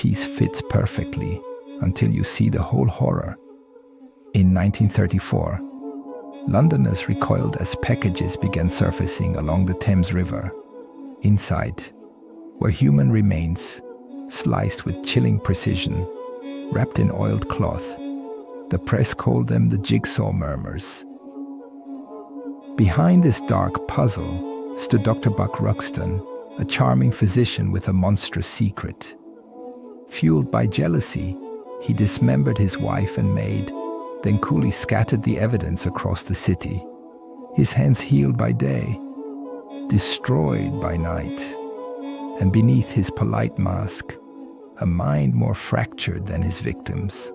piece fits perfectly until you see the whole horror. In 1934, Londoners recoiled as packages began surfacing along the Thames River. Inside were human remains, sliced with chilling precision, wrapped in oiled cloth. The press called them the Jigsaw Murders. Behind this dark puzzle stood Dr. Buck Ruxton, a charming physician with a monstrous secret. Fueled by jealousy, he dismembered his wife and maid, then coolly scattered the evidence across the city. His hands healed by day, destroyed by night, and beneath his polite mask, a mind more fractured than his victims.